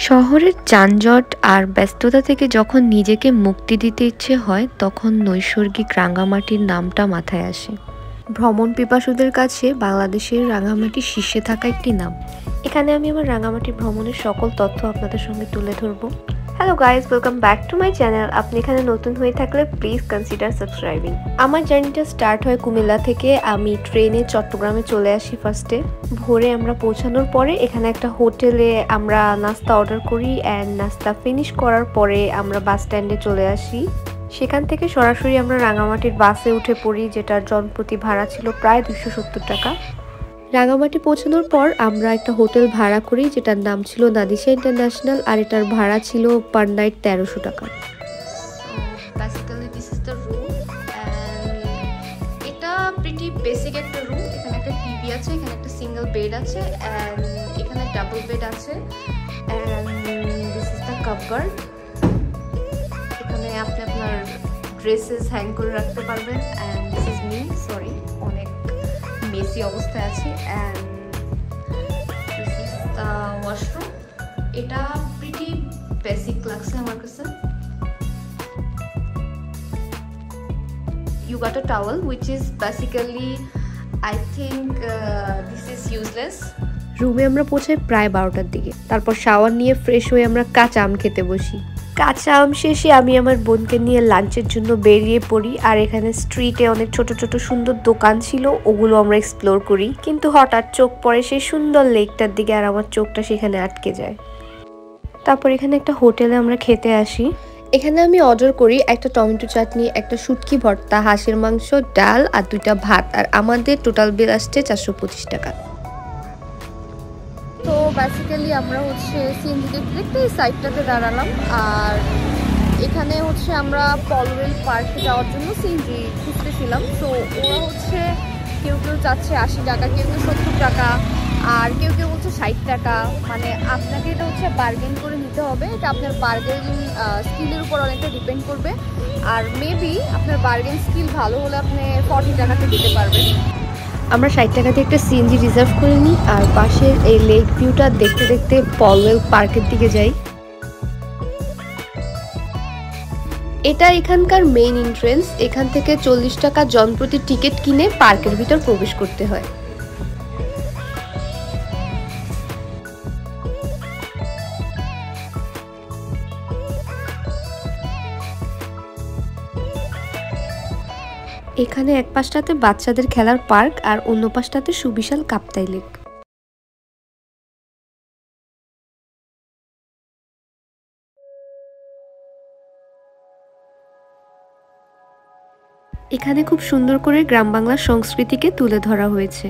শহরের যানজট আর ব্যস্ততা থেকে যখন নিজেকে মুক্তি দিতে ইচ্ছে হয় তখন নৈসর্গিক রাঙামাটির নামটা মাথায় আসে। ভ্রমণ পিপাসুদের কাছে বাংলাদেশের রাঙামাটি শীর্ষে থাকা একটি নাম। এখানে আমি আমার রাঙামাটি ভ্রমণের সকল তথ্য আপনাদের সঙ্গে তুলে ধরবো। Hello guys, welcome back to my channel. আপনি এখানে নতুন হয়ে থাকলে প্লিজ কনসিডার সাবস্ক্রাইবিং। আমার জার্নিটা স্টার্ট হয় কুমিল্লা থেকে। আমি ট্রেনে চট্টগ্রামে চলে আসি ফার্স্টে। ভোরে আমরা পৌঁছানোর পরে এখানে একটা হোটেলে আমরা নাস্তা অর্ডার করি অ্যান্ড নাস্তা ফিনিশ করার পরে আমরা বাস স্ট্যান্ডে চলে আসি। সেখান থেকে সরাসরি আমরা রাঙামাটির বাসে উঠে পড়ি, যেটার জনপ্রতি ভাড়া ছিল প্রায় 270 টাকা। রাঙামাটি পৌঁছানোর পর আমরা একটা হোটেল ভাড়া করি, যেটার নাম ছিল নাদিশা ইন্টারন্যাশনাল, আর এটার ভাড়া ছিল পার নাইট 1300 টাকা। এটা প্রিটি বেসিক একটা রুম। এখানে একটা টিভি আছে, এখানে একটা সিঙ্গেল বেড আছে অ্যান্ড এখানে ডাবল বেড আছে and this is the cupboard. এখানে আপনি আপনার ড্রেসেস হ্যাং করে রাখতে পারবেন and this is me, sorry অনেক মেসি অবস্থায় আছে and this is the washroom. এটা প্রিটি বেসিক লাগছে আমার কাছে। You got a towel which is basically I think this is useless. রুমে আমরা পৌঁছাই প্রায় 12টার দিকে। তারপর শাওয়ার নিয়ে ফ্রেশ হয়ে আমরা কাঁচা আম খেতে বসি। কাঁচা আম শেষে আমি আমার বোনকে নিয়ে লাঞ্চের জন্য বেরিয়ে পড়ি। আর এখানে স্ট্রিটে অনেক ছোট ছোট সুন্দর দোকান ছিল, ওগুলো আমরা এক্সপ্লোর করি। কিন্তু হঠাৎ চোখ পড়ে সেই সুন্দর লেকটার দিকে আর আমার চোখটা সেখানে আটকে যায়। তারপর এখানে একটা হোটেলে আমরা খেতে আসি। এখানে আমি অর্ডার করি একটা টমেটো চাটনি, একটা শুটকি ভর্তা, হাঁসের মাংস, ডাল আর 2টা ভাত। আর আমাদের টোটাল বিল আসছে 425 টাকা। তো বেসিক্যালি আমরা সিএনজি দেখতে এই সাইডটাতে দাঁড়ালাম। আর এখানে আমরা পলওয়েল পার্কে যাওয়ার জন্য সিএনজি খুঁজতেছিলাম। তো ওরা কেউ কেউ চাচ্ছে 80 টাকা, কেউ কেউ 70 টাকা, আর কেউ কেউ বলছে 60 টাকা। মানে আপনাকে এটা বার্গেন করে নিতে হবে। এটা আপনার বার্গেন স্কিলের উপর অনেকটা ডিপেন্ড করবে। আর মেবি আপনার বার্গেন স্কিল ভালো হলে আপনি 40 টাকাতে দিতে পারবেন। আমরা 60 টাকা দিয়ে একটা সিএনজি রিজার্ভ করে নিই আর পাশের এই লেক ভিউটা দেখতে দেখতে পলওয়েল পার্কের দিকে যাই। এটা এখানকার মেইন এন্ট্রেন্স। এখান থেকে 40 টাকা জনপ্রতি টিকিট কিনে পার্কের ভিতর প্রবেশ করতে হয়। এখানে এক পাশটাতে বাচ্চাদের খেলার পার্ক আর অন্য পাশটাতে সুবিশাল কাপ্তাই লেক। এখানে খুব সুন্দর করে গ্রাম বাংলার সংস্কৃতিকে তুলে ধরা হয়েছে।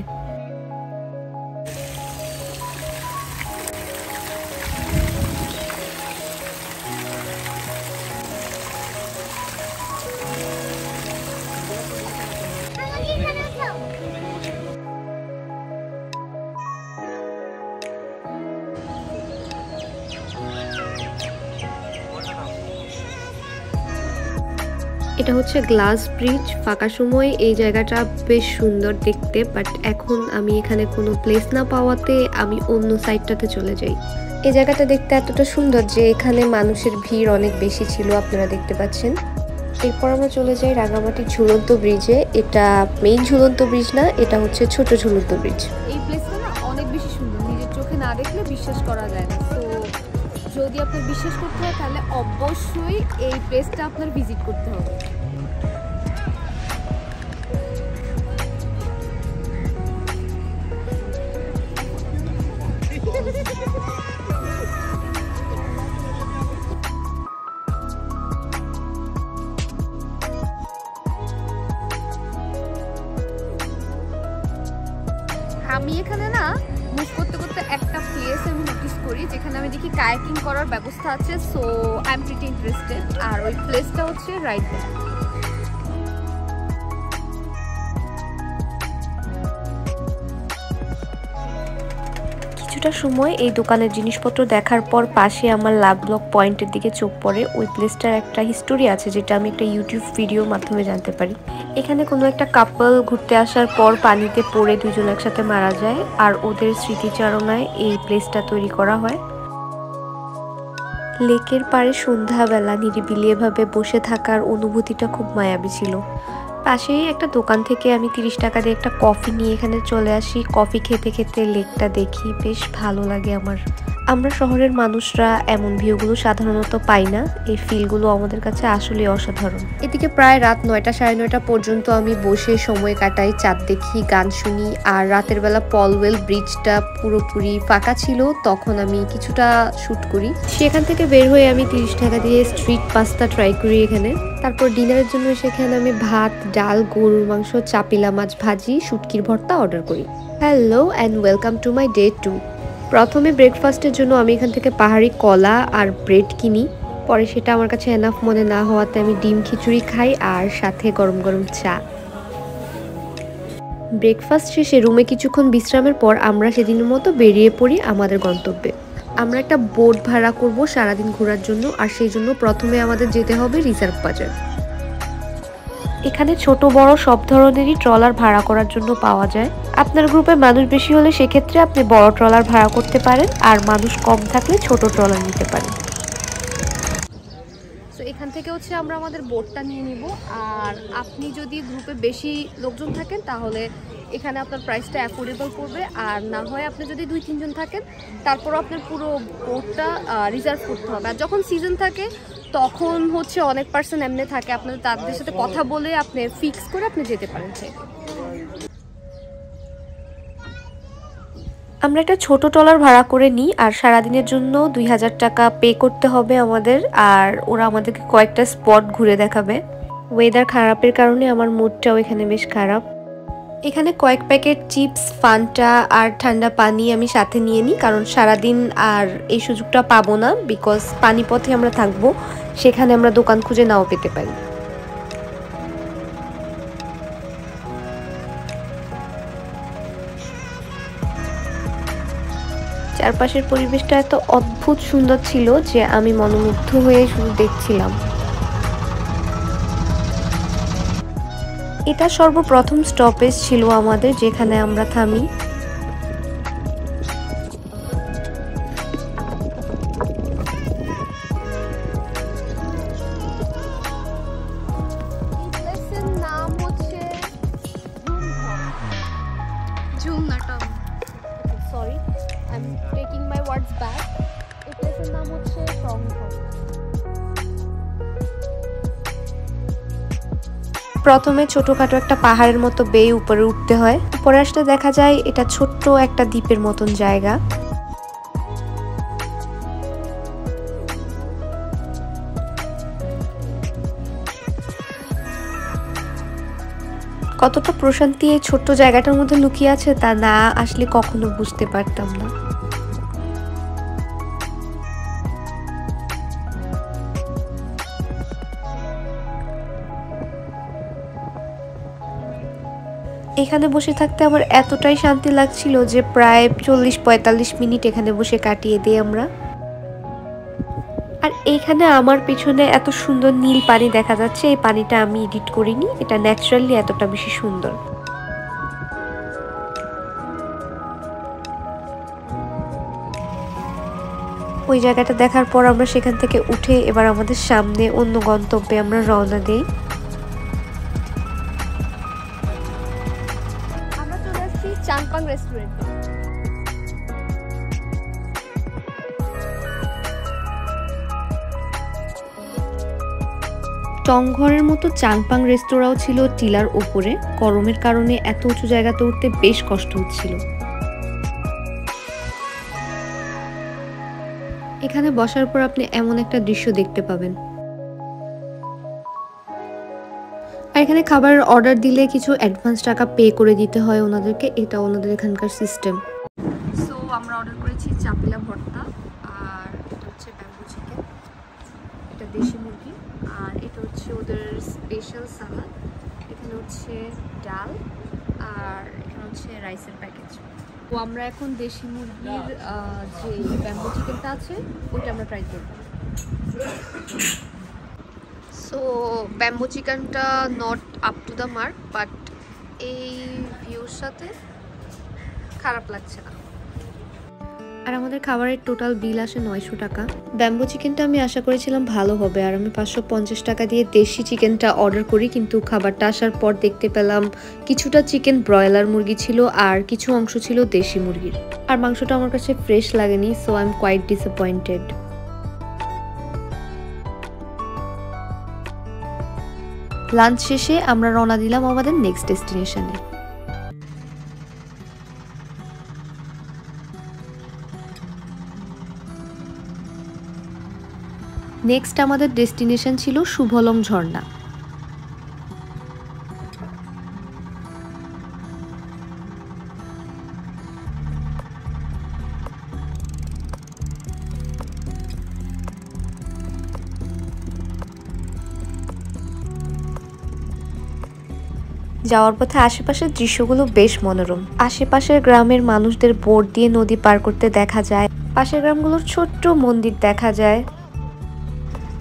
এটা গ্লাস ব্রিজ। ফাঁকা সময়ে এই জায়গাটা বেশ সুন্দর দেখতে, বাট এখন আমি এখানে কোনো প্লেস না পাওয়াতে আমি অন্য সাইডটাতে চলে যাই। এই জায়গাটা দেখতে এতটা সুন্দর যে এখানে মানুষের ভিড় অনেক বেশি ছিল, আপনারা দেখতে পাচ্ছেন। এরপর আমরা চলে যাই রাঙামাটির ঝুলন্ত ব্রিজে। এটা মেইন ঝুলন্ত ব্রিজ না, এটা ছোট ঝুলন্ত ব্রিজ। এই প্লেসটা না অনেক বেশি সুন্দর, নিজের চোখে না দেখলে বিশ্বাস করা যায় না। তো যদি আপনার বিশ্বাস করতে হয় তাহলে অবশ্যই এই প্লেসটা আপনার ভিজিট করতে হবে। আমি এখানে মুভ করতে করতে একটা প্লেস আমি নোটিস করি, যেখানে আমি দেখি কায়াকিং করার ব্যবস্থা আছে। So I am pretty interested. আর ওই প্লেসটা রাইট দেয়ার। কিছুটা সময় এই দোকানের জিনিসপত্র দেখার পর পাশে আমার লাভ ব্লক পয়েন্টের দিকে চোখ পড়ে। ওই প্লেসটার একটা হিস্টোরি আছে, যেটা আমি একটা ইউটিউব ভিডিওর মাধ্যমে জানতে পারি। এখানে কোনো একটা কাপল ঘুরতে আসার পর পানিতে পড়ে দুজন একসাথে মারা যায়, আর ওদের স্মৃতিচারণায় এই প্লেসটা তৈরি করা হয়। লেকের পাড়ে সন্ধ্যাবেলা নিরিবিলি এভাবে বসে থাকার অনুভূতিটা খুব মায়াবী ছিল। পাশেই একটা দোকান থেকে আমি 30 টাকা দিয়ে একটা কফি নিয়ে এখানে চলে আসি। কফি খেতে খেতে লেকটা দেখি, বেশ ভালো লাগে আমার। আমরা শহরের মানুষরা এমন ভিউগুলো সাধারণত পাই না। এই ফিলগুলো আমাদের কাছে আসলে অসাধারণ। এদিকে প্রায় রাত 9টা 9:30 পর্যন্ত আমি বসে সময় কাটাই, চাঁদ দেখি, গান শুনি। আর রাতের বেলা পলওয়েল ব্রিজটা পুরোপুরি ফাঁকা ছিল, তখন আমি কিছুটা শ্যুট করি। সেখান থেকে বের হয়ে আমি 30 টাকা দিয়ে স্ট্রিট পাস্তা ট্রাই করি এখানে। তারপর ডিনারের জন্য সেখানে আমি ভাত, ডাল, গরুর মাংস, চাপিলা মাছ ভাজি, শুটকির ভর্তা অর্ডার করি। Hello and welcome to my day 2। প্রথমে ব্রেকফাস্টের জন্য আমি এখান থেকে পাহাড়ি কলা আর ব্রেড কিনি। পরে সেটা আমার কাছে এনাফ মনে না হওয়াতে আমি ডিম খিচুড়ি খাই আর সাথে গরম গরম চা। ব্রেকফাস্ট শেষে রুমে কিছুক্ষণ বিশ্রামের পর আমরা সেদিনের মতো বেরিয়ে পড়ি আমাদের গন্তব্যে। আমরা একটা বোট ভাড়া করব সারাদিন ঘোরার জন্য, আর সেই জন্য প্রথমে আমাদের যেতে হবে রিজার্ভ বাজার। এখানে ছোট বড় সব ধরনেরই ট্রলার ভাড়া করার জন্য পাওয়া যায়। আপনার গ্রুপে মানুষ বেশি হলে সেক্ষেত্রে আপনি বড় ট্রলার ভাড়া করতে পারেন, আর মানুষ কম থাকলে ছোট ট্রলার নিতে পারেন। তো এখান থেকে আমরা আমাদের বোটটা নিয়ে নিব। আর আপনি যদি গ্রুপে বেশি লোকজন থাকেন তাহলে এখানে আপনার প্রাইসটা অ্যাফোর্ডেবল পড়বে, আর না হয় আপনি যদি 2-3 জন থাকেন তারপরও আপনার পুরো বোটটা রিজার্ভ করতে হবে। আর যখন সিজন থাকে তখন অনেক পার্সন এমনি থাকে, আপনাদের তাদের সাথে কথা বলে আপনি ফিক্স করে আপনি যেতে পারেন। আমরা একটা ছোট ট্রলার ভাড়া করে নিই, আর সারাদিনের জন্য 2000 টাকা পে করতে হবে আমাদের। আর ওরা আমাদেরকে কয়েকটা স্পট ঘুরে দেখাবে। ওয়েদার খারাপের কারণে আমার মুডটাও এখানে বেশ খারাপ। এখানে কয়েক প্যাকেট চিপস, ফান্টা আর ঠান্ডা পানি আমি সাথে নিয়ে নিই, কারণ সারাদিন আর এই সুযোগটা পাবো না, বিকজ পানিপথে আমরা থাকবো, সেখানে আমরা দোকান খুঁজে নাও পেতে পারি। চারপাশের পরিবেশটা এত অদ্ভুত সুন্দর ছিল যে আমি মনোমুগ্ধ হয়ে শুধু দেখছিলাম। এটা সর্বপ্রথম স্টপেজ ছিল আমাদের, যেখানে আমরা থামি। প্রথমে ছোটখাটো একটা পাহাড়ের মতো বেয়ে উপরে উঠতে হয়। উপরে আসলে দেখা যায় এটা ছোট্ট একটা দ্বীপের মতন জায়গা। কতটা প্রশান্তি এই ছোট্ট জায়গাটার মধ্যে লুকিয়ে আছে তা না আসলে কখনো বুঝতে পারতাম না। এখানে বসে থাকতে আমার এতটাই শান্তি লাগছিল যে প্রায় 40-45 মিনিট এখানে বসে কাটিয়ে দিই আমরা। আর এইখানে আমার পিছনে এত সুন্দর নীল পানি দেখা যাচ্ছে, এই পানিটা আমি এডিট করিনি, এটা ন্যাচারালি এতটা বেশি সুন্দর। ওই জায়গাটা দেখার পর আমরা সেখান থেকে উঠে এবার আমাদের সামনে অন্য গন্তব্যে আমরা রওনা দিই। চাংপাং রেস্টুরেন্ট। টংঘরের মতো চাংপাং রেস্তোরাঁও ছিল টিলার ওপরে। গরমের কারণে এত উঁচু জায়গাতে উঠতে বেশ কষ্ট হচ্ছিল। এখানে বসার পর আপনি এমন একটা দৃশ্য দেখতে পাবেন। আর এখানে খাবারের অর্ডার দিলে কিছু অ্যাডভান্স টাকা পে করে দিতে হয় ওনাদেরকে, এটা ওনাদের এখানকার সিস্টেম। সো আমরা অর্ডার করেছি চাপিলা ভর্তা, আর এটা হচ্ছে ব্যাম্বু চিকেন, এটা দেশি মুরগি, আর এটা হচ্ছে ওদের স্পেশাল সালাদ। এখানে হচ্ছে ডাল, আর এখানে হচ্ছে রাইসের প্যাকেজ। তো আমরা এখন দেশি মুরগির যে ব্যাম্বু চিকেনটা আছে ওইটা আমরা ট্রাই করব। সো ব্যাম্বু চিকেনটা not up to the mark, but এই ভিউর সাথে খারাপ লাগছে না। আর আমাদের খাবারের টোটাল বিল আসে 900 টাকা। ব্যাম্বো চিকেনটা আমি আশা করেছিলাম ভালো হবে, আর আমি 550 টাকা দিয়ে দেশি চিকেনটা অর্ডার করি, কিন্তু খাবারটা আসার পর দেখতে পেলাম কিছুটা চিকেন ব্রয়লার মুরগি ছিল আর কিছু অংশ ছিল দেশি মুরগির, আর মাংসটা আমার কাছে ফ্রেশ লাগেনি, so I am quite disappointed. Lunch শেষে আমরা রওনা দিলাম আমাদের নেক্সট ডেস্টিনেশনে। নেক্সট আমাদের ডেস্টিনেশন ছিল শুভলং ঝর্ণা। যাওয়ার পথে আশেপাশের দৃশ্যগুলো বেশ মনোরম। আশেপাশের গ্রামের মানুষদের বোট দিয়ে নদী পার করতে দেখা যায়, পাশের গ্রামগুলোর ছোট্ট মন্দির দেখা যায়।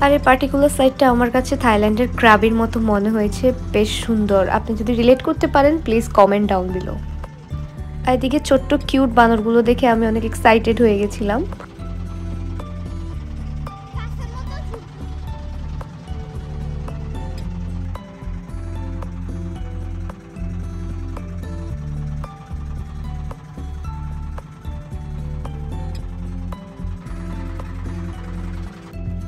আর এই পার্টিকুলার সাইডটা আমার কাছে থাইল্যান্ডের ক্রাবির মতো মনে হয়েছে, বেশ সুন্দর। আপনি যদি রিলেট করতে পারেন প্লিজ কমেন্ট ডাউন বিলো। আর এদিকে ছোট্ট কিউট বানরগুলো দেখে আমি অনেক এক্সাইটেড হয়ে গেছিলাম।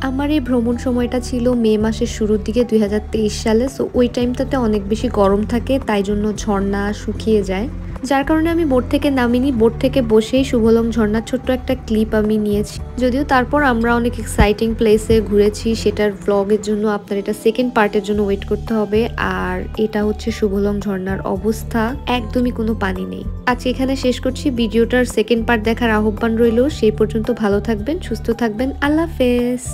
আমার এই ভ্রমণ সময়টা ছিল মে মাসের শুরুর দিকে 2023 সালে। সো ওই টাইমটাতে অনেক বেশি গরম থাকে, তাই জন্য ঝর্ণা শুকিয়ে যায়, যার কারণে আমি বোট থেকে নামিনি। বোট থেকে বসেই শুভলং ঝর্ণার ছোট্ট একটা ক্লিপ আমি নিয়েছি। যদিও তারপর আমরা অনেক এক্সাইটিং প্লেসে ঘুরেছি, সেটার ভ্লগের জন্য আপনার এটা সেকেন্ড পার্টের জন্য ওয়েট করতে হবে। আর এটা হচ্ছে শুভলং ঝর্ণার অবস্থা, একদমই কোনো পানি নেই। আজকে এখানে শেষ করছি। ভিডিওটার সেকেন্ড পার্ট দেখার আহ্বান রইল। সেই পর্যন্ত ভালো থাকবেন, সুস্থ থাকবেন, আল্লাহ হাফেজ।